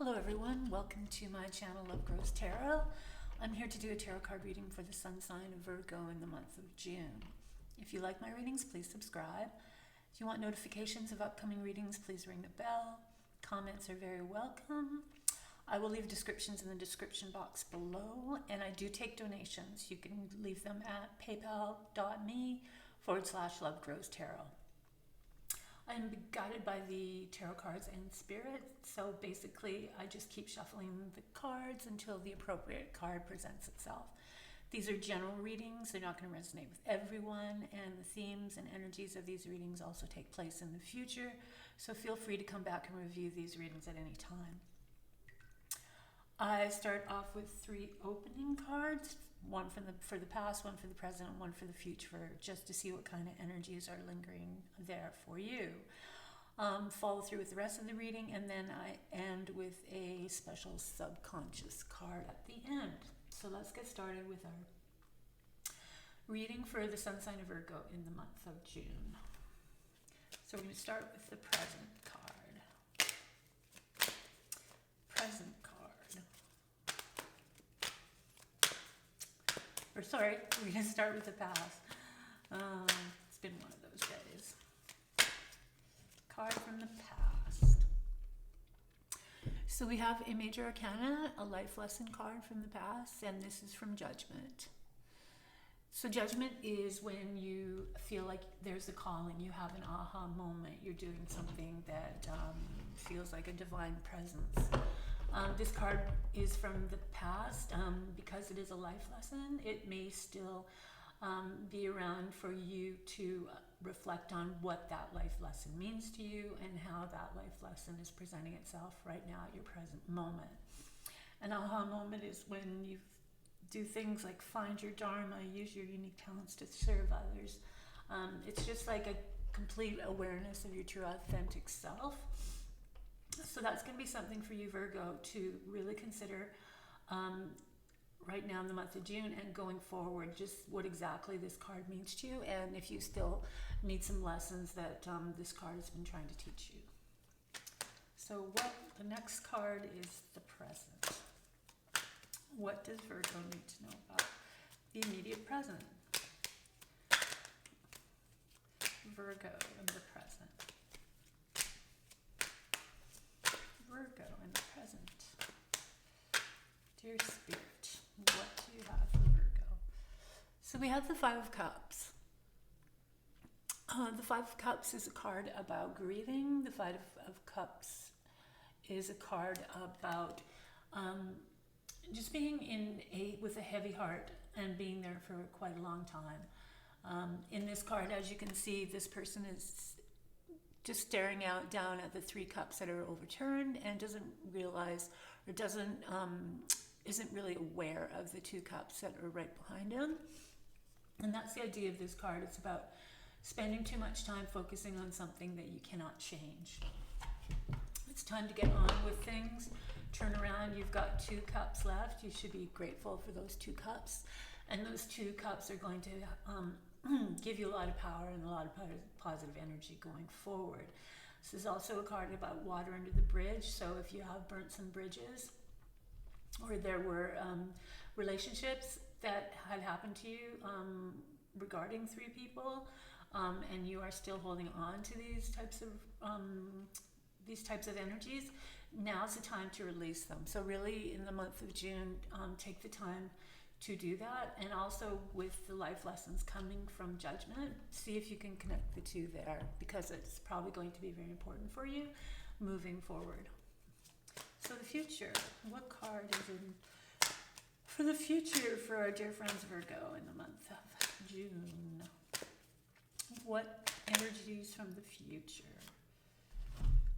Hello everyone, welcome to my channel lovegrowstarot. I'm here to do a tarot card reading for the sun sign of Virgo in the month of June. If you like my readings, please subscribe. If you want notifications of upcoming readings, please ring the bell. Comments are very welcome. I will leave descriptions in the description box below, and I do take donations. You can leave them at paypal.me/lovegrowstarot. I'm guided by the tarot cards and spirit, so basically I just keep shuffling the cards until the appropriate card presents itself. These are general readings, they're not going to resonate with everyone, and the themes and energies of these readings also take place in the future, so feel free to come back and review these readings at any time. I start off with 3 opening cards, one for the past, one for the present, and one for the future, just to see what kind of energies are lingering there for you. Follow through with the rest of the reading, and then I end with a special subconscious card at the end. So let's get started with our reading for the sun sign of Virgo in the month of June. So we're going to start with the present card. Present card. Or sorry, we're going to start with the past. It's been one of those days. Card from the past. So we have a major arcana, a life lesson card from the past, and this is from Judgment. So Judgment is when you feel like there's a calling, you have an aha moment, you're doing something that feels like a divine presence. This card is from the past. Because it is a life lesson, it may still be around for you to reflect on what that life lesson means to you and how that life lesson is presenting itself right now at your present moment. An aha moment is when you do things like find your dharma, use your unique talents to serve others. It's just like a complete awareness of your true authentic self. So that's going to be something for you, Virgo, to really consider right now in the month of June and going forward, just what exactly this card means to you, and if you still need some lessons that this card has been trying to teach you. So what the next card is the present. What does Virgo need to know about the immediate present? Virgo in the present. Virgo in the present. Dear Spirit, what do you have for Virgo? So we have the 5 of Cups. The 5 of Cups is a card about grieving. The 5 of Cups is a card about just being with a heavy heart and being there for quite a long time. In this card, as you can see, this person is just staring down at the 3 cups that are overturned and doesn't realize or isn't really aware of the 2 cups that are right behind him. And that's the idea of this card. It's about spending too much time focusing on something that you cannot change. It's time to get on with things. Turn around, you've got 2 cups left. You should be grateful for those 2 cups. And those 2 cups are going to give you a lot of power and a lot of positive energy going forward. This is also a card about water under the bridge. So if you have burnt some bridges, or there were relationships that had happened to you regarding 3 people, and you are still holding on to these types of energies, now's the time to release them. So really in the month of June, take the time to do that, and also with the life lessons coming from Judgment, see if you can connect the 2 there, because it's probably going to be very important for you moving forward. So the future, what card is in for the future for our dear friends Virgo in the month of June? What energies from the future?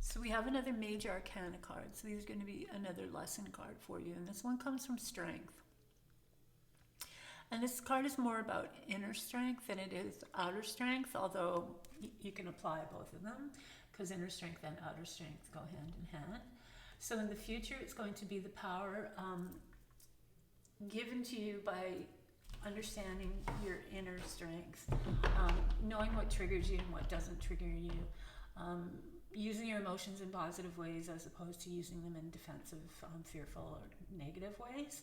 So we have another major arcana card, so these are going to be another lesson card for you, and this one comes from Strength. And this card is more about inner strength than it is outer strength, although you can apply both of them, because inner strength and outer strength go hand in hand. So in the future, it's going to be the power given to you by understanding your inner strength, knowing what triggers you and what doesn't trigger you, using your emotions in positive ways as opposed to using them in defensive, fearful, or negative ways.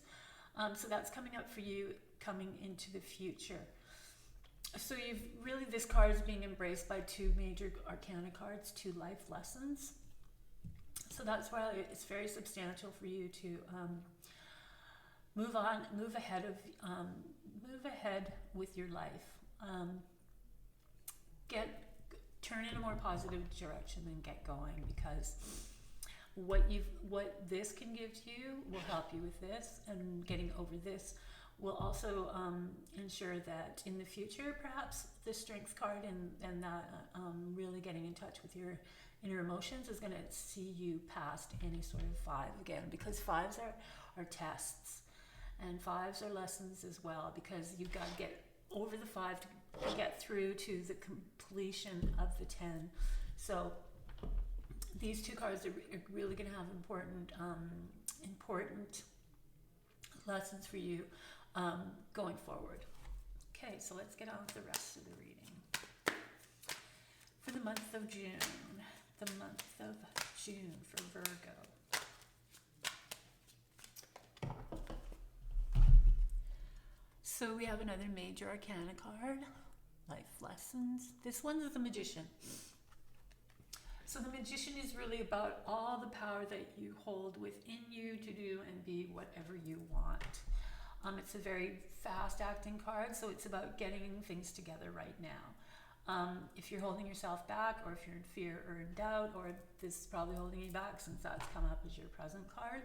So that's coming up for you coming into the future. So this card is being embraced by two major arcana cards, two life lessons. So that's why it's very substantial for you to move ahead with your life. Turn in a more positive direction and get going, because what this can give to you will help you with this, and getting over this will also ensure that in the future, perhaps the strength card and that really getting in touch with your inner emotions is going to see you past any sort of 5 again, because 5s are tests, and 5s are lessons as well, because you've got to get over the 5 to get through to the completion of the 10. So these two cards are really going to have important lessons for you going forward. Okay, so let's get on with the rest of the reading. For the month of June, for Virgo. So we have another major arcana card, life lessons. This one is the Magician. So the Magician is really about all the power that you hold within you to do and be whatever you want. It's a very fast-acting card, so it's about getting things together right now. If you're holding yourself back, or if you're in fear or in doubt, or this is probably holding you back since that's come up as your present card,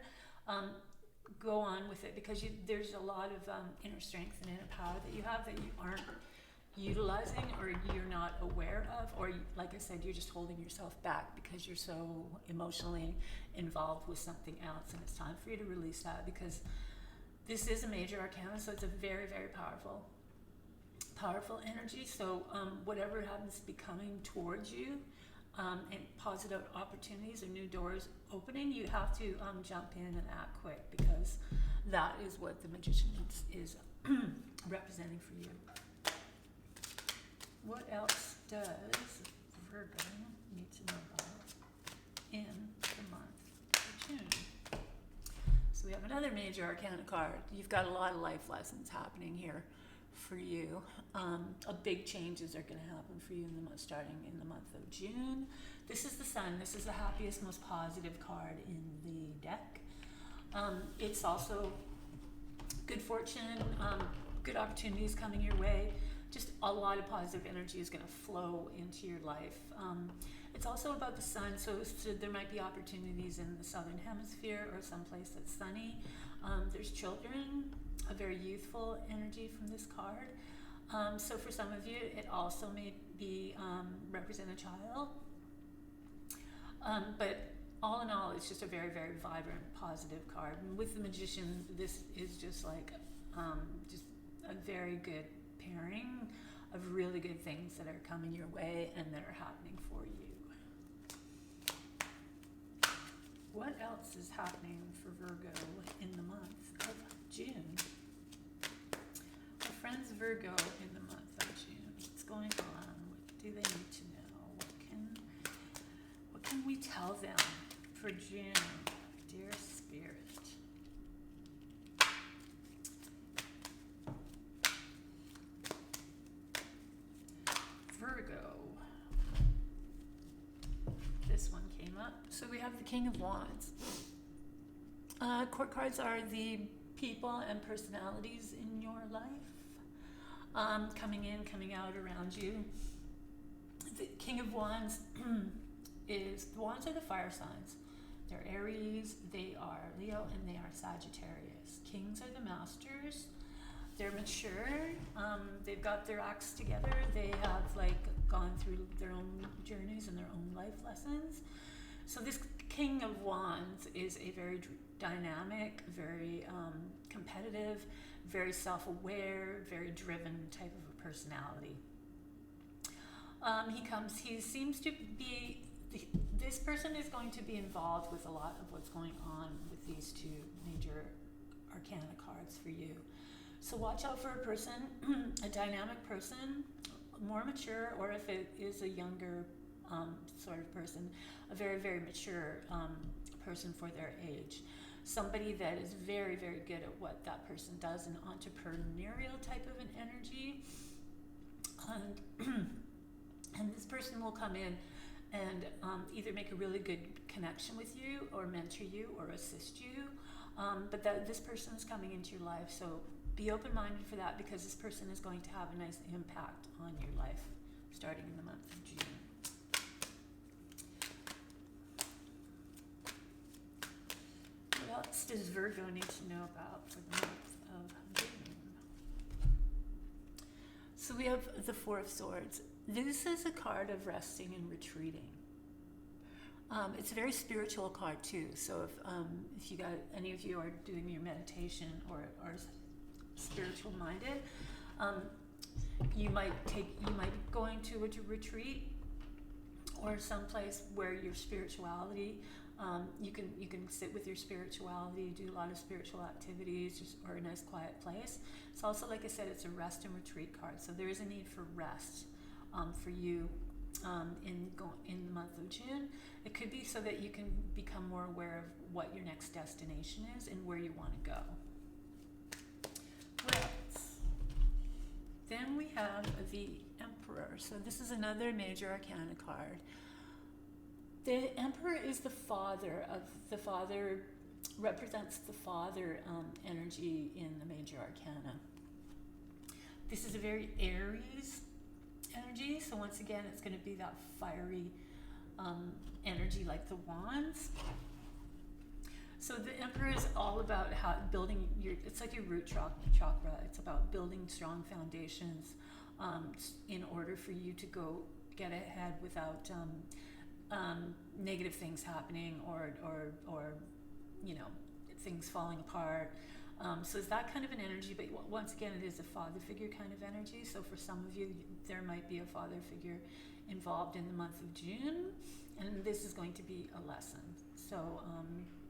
go on with it, because there's a lot of inner strength and inner power that you have that you aren't utilizing, or you're not aware of, or like I said, you're just holding yourself back because you're so emotionally involved with something else, and it's time for you to release that, because this is a major arcana, so it's a very, very powerful energy. So whatever happens to be coming towards you, and positive opportunities or new doors opening, you have to jump in and act quick, because that is what the Magician is representing for you. What else does Virgo need to know about in the month of June? So we have another major arcana card. You've got a lot of life lessons happening here for you. Big changes are going to happen for you starting in the month of June. This is the Sun. This is the happiest, most positive card in the deck. It's also good fortune, good opportunities coming your way. Just a lot of positive energy is going to flow into your life. It's also about the sun, so there might be opportunities in the southern hemisphere or someplace that's sunny. There's children, a very youthful energy from this card. So for some of you, it also may be represent a child. But all in all, it's just a very, very vibrant, positive card. And with the Magician, this is just like just a very good pairing of really good things that are coming your way and that are happening for you. What else is happening for Virgo in the month of June? Our friends Virgo in the month of June. What's going on? What do they need to know? What can we tell them for June, dear Spirit? Virgo. This one came up. So we have the King of Wands. Court cards are the people and personalities in your life, coming in, coming out around you. The King of Wands the Wands are the fire signs. They're Aries, they are Leo, and they are Sagittarius. Kings are the masters. They're mature. They've got their acts together. They have gone through their own journeys and their own life lessons. So this King of Wands is a very dynamic, very competitive, very self-aware, very driven type of a personality. He seems to be, this person is going to be involved with a lot of what's going on with these two major arcana cards for you. So watch out for a person, a dynamic person, more mature, or if it is a younger sort of person, a very, very mature person for their age. Somebody that is very, very good at what that person does, an entrepreneurial type of an energy. And this person will come in and either make a really good connection with you or mentor you or assist you. But this person is coming into your life, so be open-minded for that, because this person is going to have a nice impact on your life starting in the month of June. What else does Virgo need to know about for the month of June? So we have the Four of Swords. This is a card of resting and retreating. It's a very spiritual card too. So if you got any of you are doing your meditation or are spiritual minded, you might be going to a retreat or someplace where your spirituality, you can sit with your spirituality, do a lot of spiritual activities, or a nice quiet place. It's also, like I said, it's a rest and retreat card. So there is a need for rest for you in the month of June. It could be so that you can become more aware of what your next destination is and where you want to go. What else? Then we have the Emperor. So this is another major arcana card. The Emperor is the father represents the father energy in the major arcana. This is a very Aries energy, so once again it's going to be that fiery energy like the wands. So the Emperor is all about building it's like your root chakra. It's about building strong foundations in order for you to go get ahead without negative things happening or things falling apart. So it's that kind of an energy, but once again, it is a father figure kind of energy. So for some of you, there might be a father figure involved in the month of June, and this is going to be a lesson. So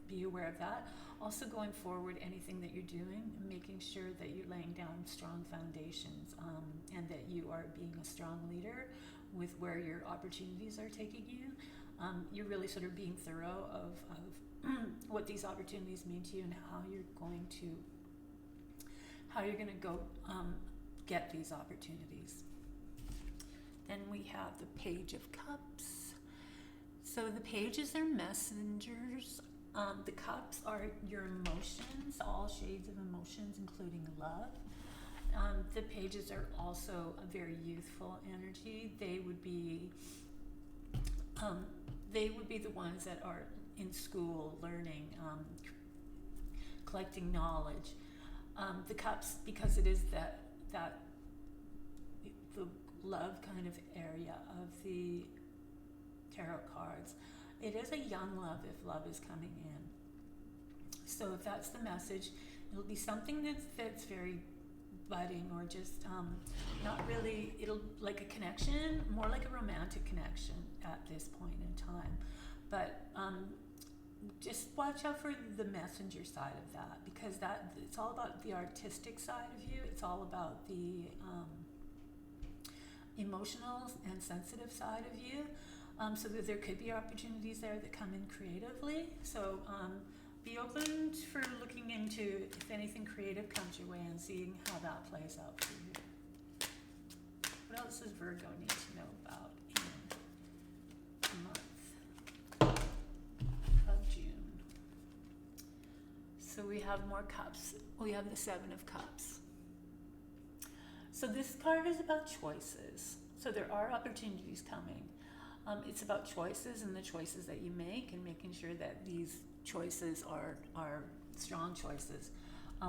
be aware of that. Also going forward, anything that you're doing, making sure that you're laying down strong foundations and that you are being a strong leader with where your opportunities are taking you. You're really sort of being thorough of what these opportunities mean to you and how you're going to go get these opportunities. Then we have the Page of Cups. So the pages are messengers. The cups are your emotions, all shades of emotions, including love. The pages are also a very youthful energy. They would be the ones that are in school, learning, collecting knowledge. The cups, because it is the love kind of area of the tarot cards. It is a young love if love is coming in. So if that's the message, it'll be something that's very budding, or just not really, it'll like a connection, more like a romantic connection at this point in time. But just watch out for the messenger side of that, because it's all about the artistic side of you. It's all about the emotional and sensitive side of you. So that there could be opportunities there that come in creatively. So be open for looking into if anything creative comes your way and seeing how that plays out for you. What else does Virgo need to know about in the month of June? So we have more cups. We have the Seven of Cups. So this card is about choices. So there are opportunities coming. It's about choices and the choices that you make, and making sure that these choices are strong choices.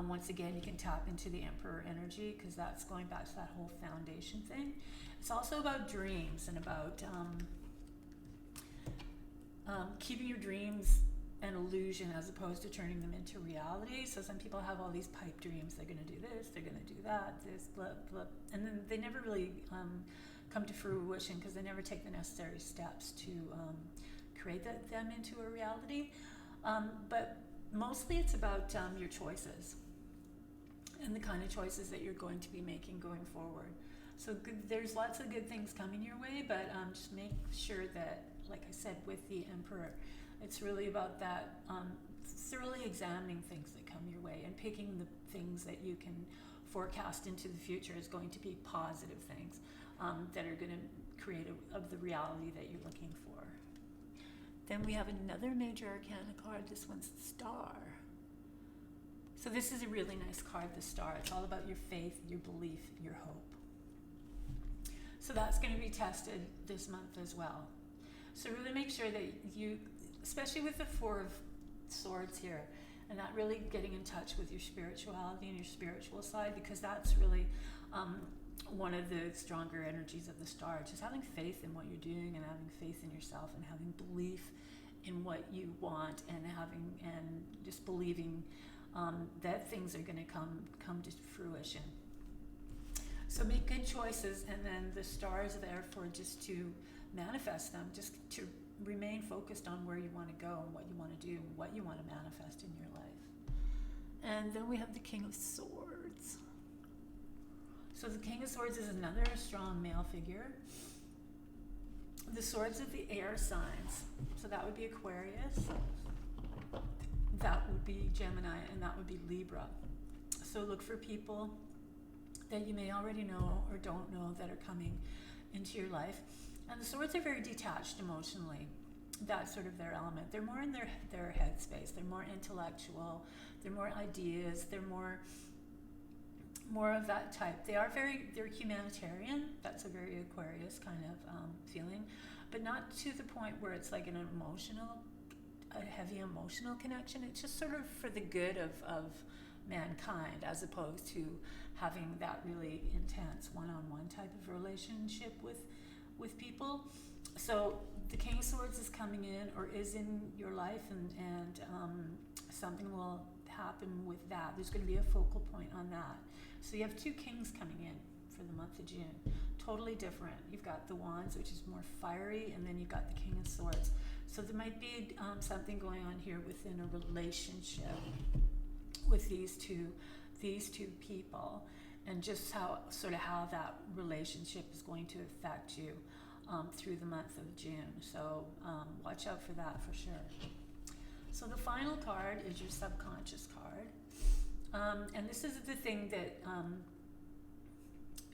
Once again, you can tap into the Emperor energy, because that's going back to that whole foundation thing. It's also about dreams and about keeping your dreams an illusion as opposed to turning them into reality. So some people have all these pipe dreams. They're going to do this, they're going to do that, this, blah, blah. And then they never really come to fruition, because they never take the necessary steps to create them into a reality. But mostly it's about your choices and the kind of choices that you're going to be making going forward. So there's lots of good things coming your way, but just make sure that, like I said, with the Emperor, it's really about that thoroughly examining things that come your way and picking the things that you can forecast into the future is going to be positive things that are going to create of the reality that you're looking for. Then we have another major arcana card. This one's the Star. So this is a really nice card, the Star. It's all about your faith, your belief, your hope. So that's going to be tested this month as well. So really make sure that you, especially with the Four of Swords here, and that really getting in touch with your spirituality and your spiritual side, because that's really one of the stronger energies of the Star. Just having faith in what you're doing and having faith in yourself and having belief in what you want and just believing that things are going to come to fruition. So make good choices, and then the Star is there for just to manifest them, just to remain focused on where you want to go and what you want to do and what you want to manifest in your life. And then we have the King of Swords. So the King of Swords is another strong male figure. The swords of the air signs. So that would be Aquarius, that would be Gemini, and that would be Libra. So look for people that you may already know or don't know that are coming into your life. And the swords are very detached emotionally. That's sort of their element. They're more in their headspace. They're more intellectual. They're more ideas. They're more of that type. They're humanitarian. That's a very Aquarius kind of feeling, but not to the point where it's like a heavy emotional connection. It's just sort of for the good of mankind, as opposed to having that really intense one-on-one type of relationship with people. So the King of Swords is coming in or is in your life, and something will happen with that. There's going to be a focal point on that. So you have two kings coming in for the month of June. Totally different. You've got the Wands, which is more fiery, and then you've got the King of Swords. So there might be something going on here within a relationship with these two people, and just how that relationship is going to affect you through the month of June. So watch out for that for sure. So the final card is your subconscious card, and this is the thing that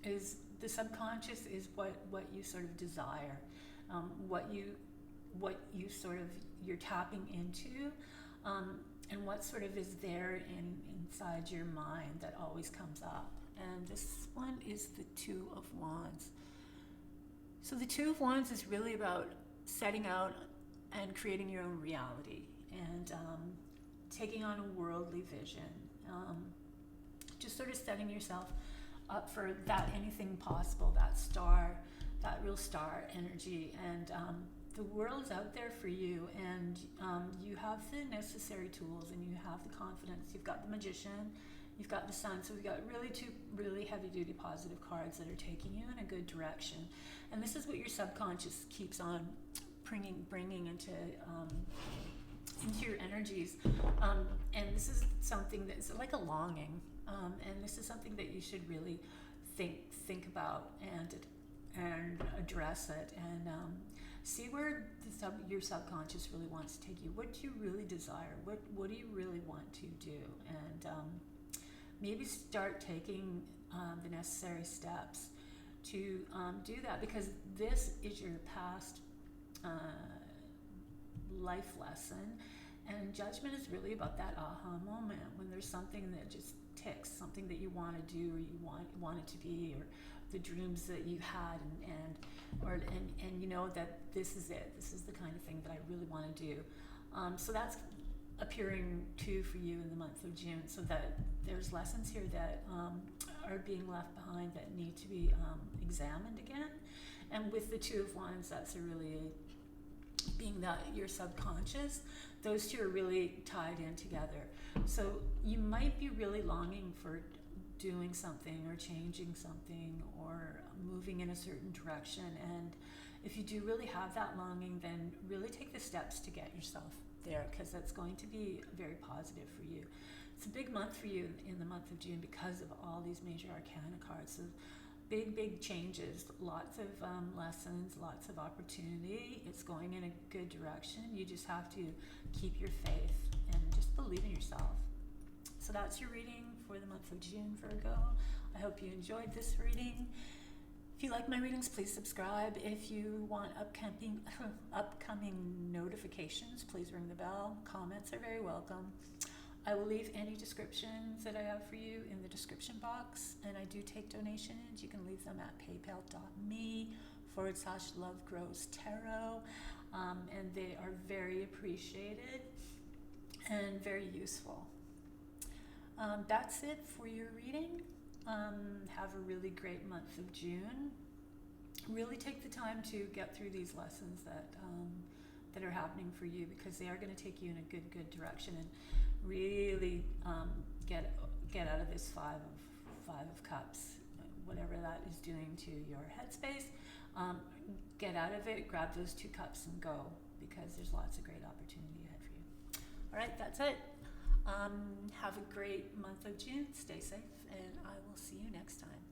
is the subconscious is what you sort of desire, what you sort of you're tapping into, and what sort of is there inside your mind that always comes up. And this one is the Two of Wands. So the Two of Wands is really about setting out and creating your own reality and taking on a worldly vision. Just sort of setting yourself up for that anything possible, that star, that real star energy. And the world's out there for you, and you have the necessary tools, and you have the confidence. You've got the Magician, you've got the Sun. So we've got really two really heavy-duty positive cards that are taking you in a good direction. And this is what your subconscious keeps on bringing into your energies. And this is something that's like a longing. And this is something that you should really think about and address it, and see where your subconscious really wants to take you. What do you really desire? What do you really want to do? And maybe start taking the necessary steps to do that, because this is your past life lesson, and judgment is really about that aha moment when there's something that just ticks, something that you want to do or you want it to be, or the dreams that you had, and you know that this is it. This is the kind of thing that I really want to do. So that's appearing too for you in the month of June. So that there's lessons here that are being left behind that need to be examined again. And with the Two of Wands, that's being that your subconscious, those two are really tied in together. So you might be really longing for doing something or changing something or moving in a certain direction, and if you do really have that longing, then really take the steps to get yourself there, because that's going to be very positive for you. It's a big month for you in the month of June because of all these major arcana cards. So big changes, lots of lessons, lots of opportunity. It's going in a good direction. You just have to keep your faith and just believe in yourself. So that's your reading for the month of June, Virgo. I hope you enjoyed this reading. If you like my readings, please subscribe. If you want upcoming notifications, please ring the bell. Comments are very welcome. I will leave any descriptions that I have for you in the description box, and I do take donations. You can leave them at paypal.me/lovegrowstarot, and they are very appreciated and very useful. That's it for your reading. Have a really great month of June. Really take the time to get through these lessons that are happening for you, because they are going to take you in a good direction, and really get out of this five of cups, whatever that is doing to your headspace. Get out of it, grab those 2 cups and go, because there's lots of great opportunity ahead for you. All right, that's it. Have a great month of June. Stay safe, and I will see you next time.